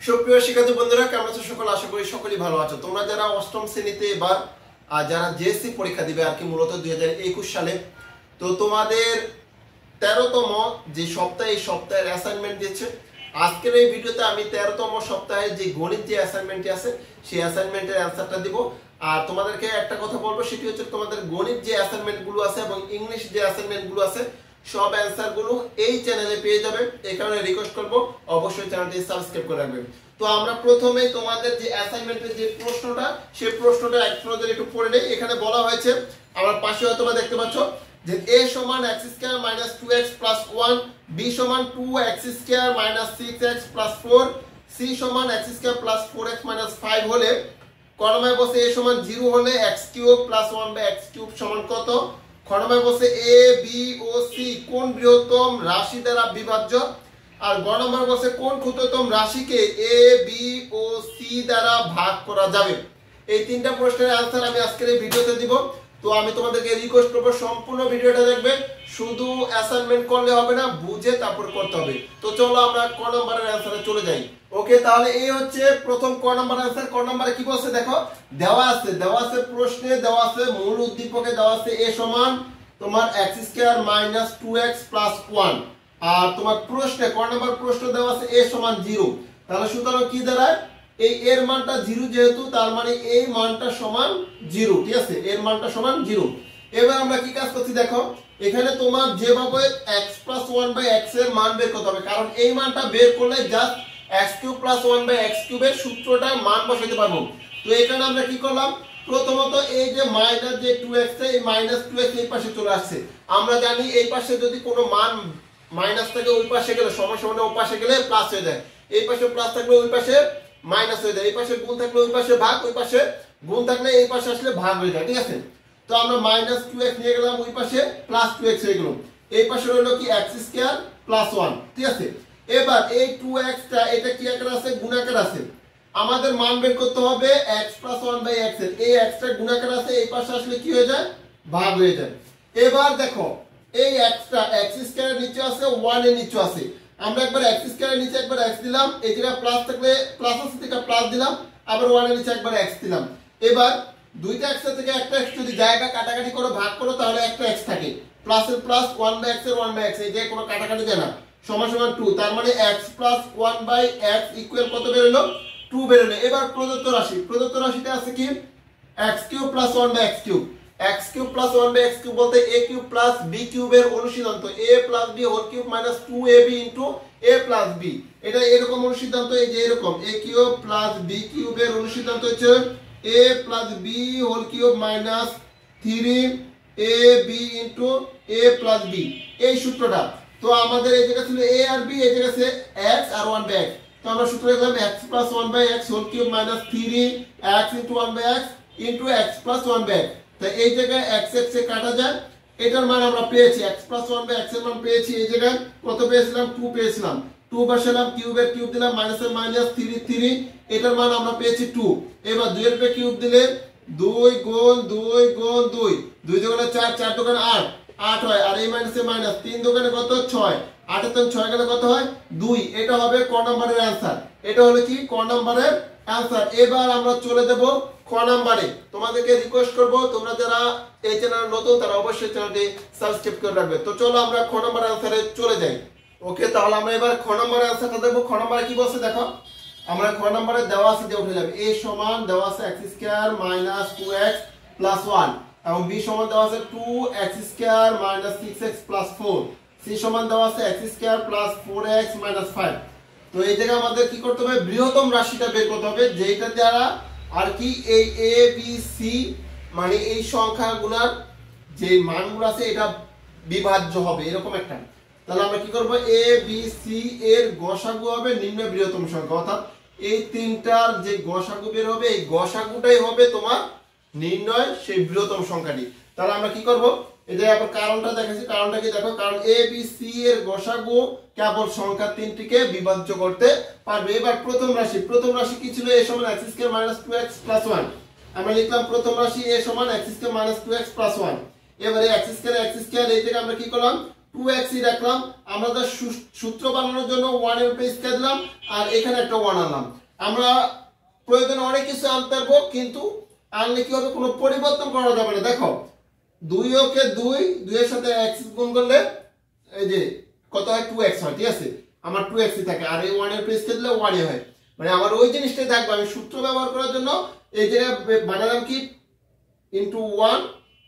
সুপ্রিয় শিক্ষার্থী বন্ধুরা, কেমন আছো সকল? আশা করি সকলেই ভালো আছো। তোমরা যারা অষ্টম শ্রেণীতে এবার যারা জেএসসি পরীক্ষা দিবে আর কি মূলত 2021 সালে, তো তোমাদের 13তম যে সপ্তাহে এই সপ্তাহের অ্যাসাইনমেন্ট দিচ্ছে। আজকের এই ভিডিওতে আমি 13তম সপ্তাহে যে গণিত যে অ্যাসাইনমেন্টটি আছে সেই অ্যাসাইনমেন্টের অ্যান্সারটা দিব। আর তোমাদেরকে একটা কথা বলবো, সেটি হচ্ছে তোমাদের গণিত যে অ্যাসাইনমেন্টগুলো আছে এবং ইংলিশ যে অ্যাসাইনমেন্টগুলো আছে সব অ্যান্সারগুলো এই চ্যানেলে পেয়ে যাবে। এই কারণে রিকোয়েস্ট করব অবশ্যই চ্যানেলটি সাবস্ক্রাইব করে রাখবেন। তো আমরা প্রথমে তোমাদের যে অ্যাসাইনমেন্টের যে প্রশ্নটা সেই প্রশ্নটা একটু পড়ে নেই। এখানে বলা হয়েছে, আমার পাশে হয়তো দেখতে পাচ্ছ যে a সমান x square minus 2x plus 1, b সমান 2x square minus 6x plus 4, c সমান x square plus 4x minus 5 হলে কর্ণময় বসে a সমান 0 হলে x cube plus 1 by x cube সমান কত? কর্ণময় বসে a b ও c কোন বৃহত্তম রাশি দ্বারা বিভাজ্য? আর গণনার বসে কোন ক্ষুদ্রতম রাশিকে a b ও c দ্বারা ভাগ করা যাবে? এই তিনটা প্রশ্নের आंसर আমি আজকের এই ভিডিওতে দিব। তো আমি তোমাদেরকে রিকোয়েস্ট করব সম্পূর্ণ ভিডিওটা দেখবে, শুধু অ্যাসাইনমেন্ট করলে হবে না, বুঝে তারপর করতে হবে। তো চলো আমরা ক নম্বরের आंसरे চলে যাই। ওকে, তাহলে এই হচ্ছে প্রথম ক নম্বর आंसर। ক নম্বরে কি বলছে দেখো, দেওয়া আছে প্রশ্নে দেওয়া আছে, মূল উদ্দীপকে দেওয়া আছে a সমান তোমার x square minus 2x plus 1। আর তোমার প্রশ্নে ক নম্বর প্রশ্ন দেওয়া আছে a সমান 0। তাহলে সুতরাং কি দাঁড়ায়, এই এর মানটা 0 যেহেতু, তার মানে এই মানটা সমান 0। ঠিক আছে, এর মানটা সমান 0। এবার আমরা কি কাজ করছি দেখো, এখানে তোমার যেভাবে x প্লাস 1 বাই x এর মান বের করতে হবে, কারণ এই মানটা বের করলে just x cube plus 1 by x কিউবের সূত্রটা মান বসাইতে পারবো। তো এখানে আমরা কি করলাম, প্রথমত এই যে মাইনাস যে 2x এই মাইনাস 2x এই পাশে চলে আসছে। আমরা জানি এই পাশে যদি কোনো মান মাইনাস থেকে ওই পাশে গেলে সমান ওই পাশে গেলে প্লাস হয়ে যায়, এই পাশে প্লাস থাকলে ওই পাশে মাইনাস হয়ে যায়, এই পাশে গুণ থাকলে ওই পাশে ভাগ, ওই পাশে গুণ থাকলে এই পাশে আসলে ভাগ হয়ে যায়। ঠিক আছে, তো আমরা মাইনাস 2x নিয়ে গেলাম, ওই পাশে প্লাস 2x হয়ে গেল, এই পাশে হলো কি x স্কয়ার প্লাস 1। ঠিক আছে, এবার এই 2x টা এটা কি আকার আছে, গুণাকার আছে। আমাদের মান বের করতে হবে x প্লাস 1 বাই x এর, এই x টা গুণাকার আছে, এই পাশে আসলে কি হয়ে যায়, ভাগ হয়ে যায়। এবার দেখো এই x টা x স্কয়ারের নিচে আছে, 1 এর নিচে আছে, আমরা একবার x স্কয়ারের নিচে একবার x দিলাম, এই জায়গা প্লাস থাকলে প্লাস আছে থেকে প্লাস দিলাম, আবার 1 এর নিচে একবার x দিলাম। এবার দুইটা x থেকে একটা x যদি জায়গা কাটাকাটি করে ভাগ করো তাহলে একটা x থাকে, প্লাস এর প্লাস 1 বাই x এর 1 বাই x, এই যে কোনো কাটাকাটি যায় না, সমান সমান 2। তার মানে x plus 1 by x equal কত বের হলো, 2 বের হলো। এবার প্রদত্ত রাশিটা আছে কি, x cube plus 1 by x cube. x cube plus 1 by x cube বলতে a কিউব প্লাস b কিউবের অনুসিদ্ধান্ত a plus b whole cube minus 2ab into a plus b। এটা এরকম অনুসিদ্ধান্ত, এই যে এরকম a কিউব প্লাস b কিউবের অনুসিদ্ধান্ত হচ্ছে a plus b whole cube minus 3ab into a plus b, এই সূত্রটা। তো আমাদের এই জায়গা ছিল a আর b, এই জায়গা আছে x আর 1 বাই x। তো আমরা সূত্র লিখলাম x plus 1 by x whole cube minus 3x into 1 by x into x plus 1 by x। তো এই জায়গায় x x এ কাটা যায়, এটার মান আমরা পেয়েছি x প্লাস 1 বাই x এর মান পেয়েছি। এই জায়গায় কত পেয়েছিলাম, 2 পেয়েছিলাম, 2 বসালাম, কিউবের কিউব দিলাম, মাইনাসের মাইনাস 3 এটার মান আমরা পেয়েছি 2। এবার 2 এর উপরে কিউব দিলে 2 গুণ 2 গুণ 2, 2 দোকানে 4, 4 দোকানে 8, 8 হয়, আর এই মাইনাসে মাইনাস 3 দোকানে কত 6, 8 এর 6 গেলে কত হয় 2। এটা হবে ক নম্বরের आंसर, এটা হলো কি ক নম্বরের आंसर। এবার আমরা চলে যাব খ নম্বরে। তোমাদেরকে রিকোয়েস্ট করব তোমরা যারা এই চ্যানেলে নতুন তারা অবশ্যই চ্যানেলটি সাবস্ক্রাইব করে রাখবে। তো চলো আমরা খ নম্বরের आंसरे চলে যাই। ওকে, তাহলে আমরা এবার খ নম্বরের आंसरটা দেব। খ নম্বরে কি বলছে দেখো, আমরা খ নম্বরে দেওয়া আছে দিয়ে উঠে যাবে, a সমান দেওয়া আছে x square minus 2x plus 1 এবং b সমান দেওয়া আছে 2x square minus 6x plus 4, c সমান দেওয়া আছে x square plus 4x minus 5। তো এই জায়গায় আমাদের কি করতে হবে, বৃহত্তম রাশিটা বের করতে হবে, যেটা দ্বারা আর কি এই a b c মানে এই সংখ্যাগুলোর যে মানগুলো আছে এটা বিভাজ্য হবে, এরকম একটা। তাহলে আমরা কি করব, a b c এর গসাগু হবে নির্ণয় বৃহত্তম সংখ্যা, অর্থাৎ এই তিনটার যে গসাগু বের হবে এই গসাগুটাই হবে তোমার নির্ণয় সেই বৃহত্তম সংখ্যাটি। তাহলে আমরা কি করব, এই যে আবার কারণটা দেখাচ্ছি, কারণটা কি দেখো, কারণ a b c এর গসাগু কেবল সংখ্যা তিনটিকে বিভাজ্য করতে পারবে। এবার প্রথম রাশি কি ছিল, a সমান x square minus 2x plus 1। আমরা লিখলাম প্রথম রাশি a সমান x square minus 2x plus 1। এবারে x স্কয়ার এই জায়গায় আমরা কি করলাম, 2x ই রাখলাম। আমরা তার সূত্র বানানোর জন্য 1 এর উপরে স্কয়ার দিলাম আর এখানে একটা 1 আনলাম। আমরা প্রয়োজনে অনেক কিছু আনতে পারবো, কিন্তু আনলে কি হবে, কোনো পরিবর্তন করা যাবে না। দেখো 2 ওকে 2 এর সাথে x গুণ করলে এই যে কত হয়, 2x হয়, ঠিক আছে। আমার 2x ই থাকে আর এই 1 এর উপরে স্কয়ার দিলে 1 ই হয়, মানে আমার ওই জিনিসটাই থাকবে। আমি সূত্র ব্যবহার করার জন্য এই জায়গায় বানালাম কি ইনটু 1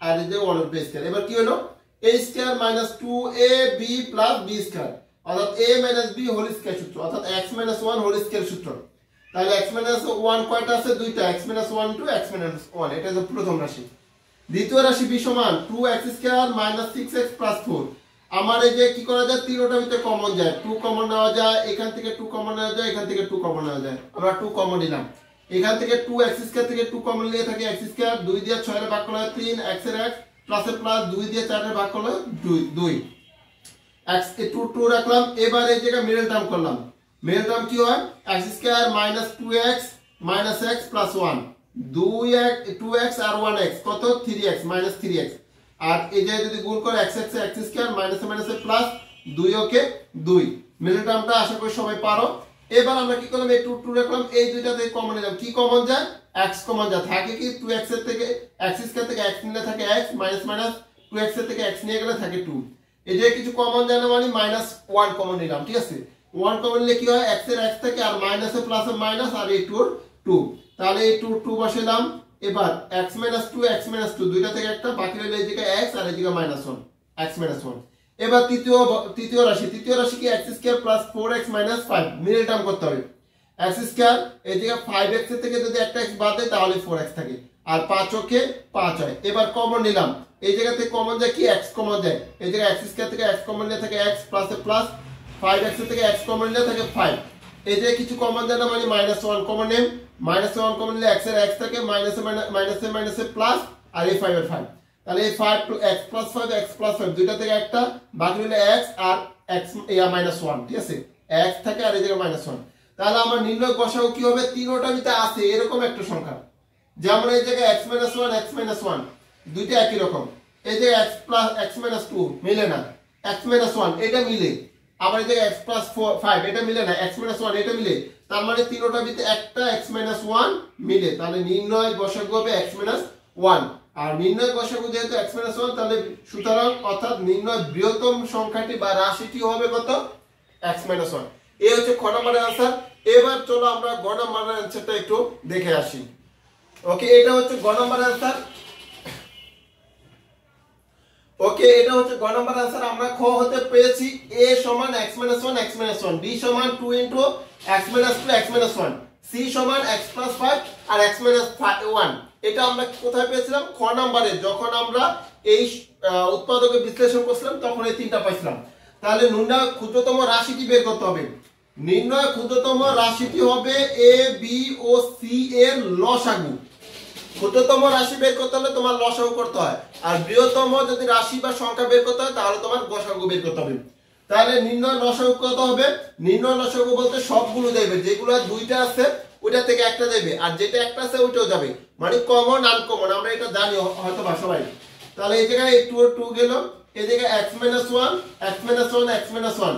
আর এই যে 1 এর উপরে স্কয়ার। এবার কি হলো, a square minus 2ab plus b square, অর্থাৎ a minus b whole square সূত্র, অর্থাৎ x মাইনাস 1 হোল স্কয়ার সূত্র। তাহলে x মাইনাস 1 কয়টা আছে, দুইটা, x মাইনাস 1 টু x মাইনাস 1, এটা হলো প্রথম রাশি। দ্বিতীয় রাশি b সমান 2x square minus 6x plus 4। আমার এই যে কি করা যায়, তিনটার ভিতরে কমন যায়, 2 কমন নেওয়া যায়, এখান থেকে 2 কমন নেওয়া যায়, এখান থেকে 2 কমন নেওয়া যায়। আমরা 2 কমন নিলাম, এখান থেকে 2x স্কয়ার থেকে 2 কমন নিয়ে থাকে x স্কয়ার, 2 দিয়ে 6 এর ভাগ করলে 3, x এর x প্লাস এর প্লাস, 2 দিয়ে 4 এর ভাগ করলে 2 x কে 2 রাখলাম। এবার এই জায়গা মিডল টার্ম করলাম, মিডল টার্ম কি হয়, x square minus 2x minus x plus 1, 2x আর 1x কত, 3x মাইনাস 3x। আর এই যে যদি গুণ করে x square minus minus plus 2 ওকে 2, মিডল টার্মটা আশা করি সবাই পারো। এবার আমরা কি করলাম, এই 2 রাখলাম, এই দুইটা থেকে কমন নিলাম, কি কমন যায়, x কমন যায়, থাকে কি 2x এর থেকে x স্কয়ার থেকে x নিলে থাকে x, মাইনাস মাইনাস 2x এর থেকে x নিয়ে গেলে থাকে 2। এই যে কিছু কমন যায় না, মানে মাইনাস 1 কমন নিলাম, ঠিক আছে। 1 কমন নিলে কি হয়, x এর x থেকে আর মাইনাস এর প্লাস এর মাইনাস আর এই 2 এর 2, তাহলে এই 2 বসাইলাম। এবার x মাইনাস 2 দুইটা থেকে একটা, বাকি রইল এই জায়গায় x আর এই জায়গায় মাইনাস 1, x মাইনাস 1। এবার তৃতীয় রাশি কি x square plus 4x minus 5, middle term করতে হবে। x স্কয়ার এই জায়গায় 5x এর থেকে যদি একটা x বাদ দেয় তাহলে 4x থাকে, আর 5 ওকে 5 হয়। এবার কমন নিলাম, এই জায়গা থেকে কমন যায় কি, x কমন যায়, এই জায়গায় x স্কয়ার থেকে x কমন নিলে থাকে x প্লাস এর প্লাস, 5x এর থেকে x কমন নিলে থাকে 5। এই যে কিছু কমন যায় না, মানে minus 1 common name, minus 1 common নিলে x এর x থাকে মাইনাস মাইনাসে প্লাস আর এই 5 এর 5, তাহলে এই 5 টু x প্লাস 5 দুইটা থেকে একটা, বাকি হলো x আর x মাইনাস 1, ঠিক আছে, x থাকে আর এই জায়গায় মাইনাস 1। তাহলে আমার নির্ণয় গসাগু কি হবে, তিনটা ভিতরে আছে এরকম একটা সংখ্যা, যেমন এই জায়গায় x মাইনাস 1 দুইটা একই রকম, এই যে x প্লাস x মাইনাস 2 মিলে না, x মাইনাস 1 এটা মিলে, আবার এই জায়গায় x প্লাস 5 এটা মিলে না, x মাইনাস 1 এটা মিলে, তার মানে তিনটা ভিতরে একটা x মাইনাস 1 মিলে, তাহলে নির্ণয় গসাগু হবে x মাইনাস 1। আর নির্ণয় গসাগু যেহেতু x মাইনাস 1, তাহলে সুতরাং অর্থাৎ নির্ণয় বৃহত্তম সংখ্যাটি বা রাশিটি হবে কত, x মাইনাস 1। এই হচ্ছে খ নম্বরের आंसर। এবার চলো আমরা গ নম্বরের आंसरটা একটু দেখে আসি। ওকে, এটা হচ্ছে গ নম্বরের आंसर। ওকে, এটা হচ্ছে গ নম্বরের आंसर। আমরা খ হতে পেয়েছি a সমান x মাইনাস 1 b সমান 2 into x minus 2 x minus 1, c সমান x প্লাস 5 আর x মাইনাস 1। এটা আমরা কোথায় পেয়েছিলাম, খ নম্বরে, যখন আমরা এই উৎপাদকের বিশ্লেষণ করছিলাম তখন এই তিনটা পাইছিলাম। তাহলে নির্ণয় ক্ষুদ্রতম রাশিটি বের করতে হবে। নির্ণয় ক্ষুদ্রতম রাশিটি হবে a b ও c এর লসাগু। ক্ষুদ্রতম রাশি বের করতে হলে তোমার লসাগু করতে হয়, আর বৃহত্তম যদি রাশি বা সংখ্যা বের করতে হয় তাহলে তোমার গসাগু বের করতে হবে। তাহলে নির্ণয় লসাগু কত হবে, নির্ণয় লসাগু বলতে সবগুলো যাবে, যেগুলো দুইটা আছে ওইটা থেকে একটা যাবে, আর যেটা একটা আছে ওইটাও যাবে, মানে কমন আনকমন, আমরা এটা জানি হয়তো বা সবাই। তাহলে এই জায়গায় 2 গেল, এই জায়গায় x মাইনাস 1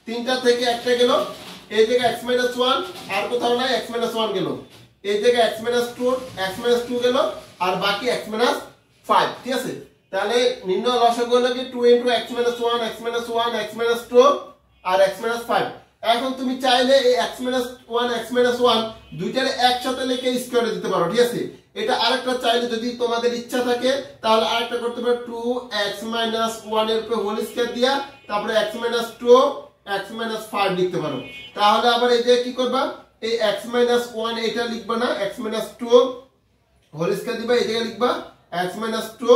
তিনটা থেকে একটা গেল, এই জায়গায় x মাইনাস 1 আর কোথাও নাই, x মাইনাস 1 গেল, এই জায়গায় x মাইনাস 2 গেল, আর বাকি x মাইনাস 5, ঠিক আছে। তাহলে নির্ণয় লসাগু হলো কি 2 into x minus 1 x minus 2 আর x মাইনাস 5। এখন তুমি চাইলে এই x মাইনাস 1 দুইটার একসাথে লিখে স্কয়ারে দিতে পারো, ঠিক আছে। এটা আরেকটা চাইলে যদি তোমাদের ইচ্ছা থাকে তাহলে আরেকটা করতে পারো, 2x মাইনাস 1 এর উপরে হোল স্কয়ার দিয়া তারপরে x মাইনাস 2 x মাইনাস 5 লিখতে পারো। তাহলে আবার এই যে কি করবা, এই x মাইনাস 1 এটা লিখবা না, x মাইনাস 2 হোল স্কয়ার দিবা, এই জায়গায় লিখবা x মাইনাস 2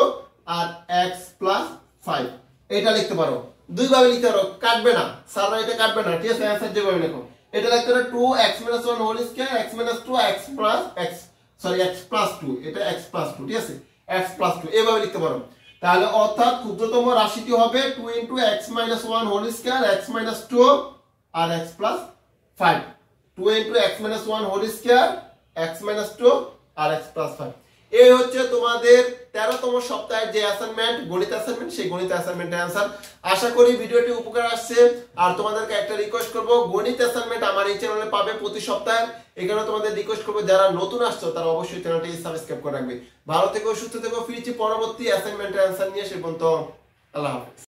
আর x প্লাস 5, এটা লিখতে পারো। দুই ভাবে লিখতে পারো, কাটবে না, স্যাররা এটা কাটবে না, ঠিক আছে। आंसर যেভাবে লেখো এটা লিখতে পারো 2x minus 1 whole square x minus 2 x plus x plus 2, এটা x প্লাস 2, ঠিক আছে, x প্লাস 2 এভাবে লিখতে পারো। তাহলে অর্থাৎ ক্ষুদ্রতম রাশিটি হবে 2 into x minus 1 whole square x minus 2 আর x plus 5, 2 into x minus 1 whole square x minus 2 আর x প্লাস 5। এই হচ্ছে তোমাদের 13তম সপ্তাহের যে অ্যাসাইনমেন্ট, গণিত অ্যাসাইনমেন্ট, সেই গণিত অ্যাসাইনমেন্টের অ্যান্সার। আশা করি ভিডিওটি উপকার আসছে। আর তোমাদেরকে একটা রিকোয়েস্ট করব, গণিত অ্যাসাইনমেন্ট আমার এই চ্যানেলে পাবে প্রতি সপ্তাহে। এখানে তোমাদের রিকোয়েস্ট করবো যারা নতুন আসছো তারা অবশ্যই চ্যানেলটি সাবস্ক্রাইব করে রাখবে। ভালো থেকো, সুস্থ থেকো, ফিরছি পরবর্তী অ্যাসাইনমেন্টের অ্যান্সার নিয়ে। সে পর্যন্ত আল্লাহ হাফেজ।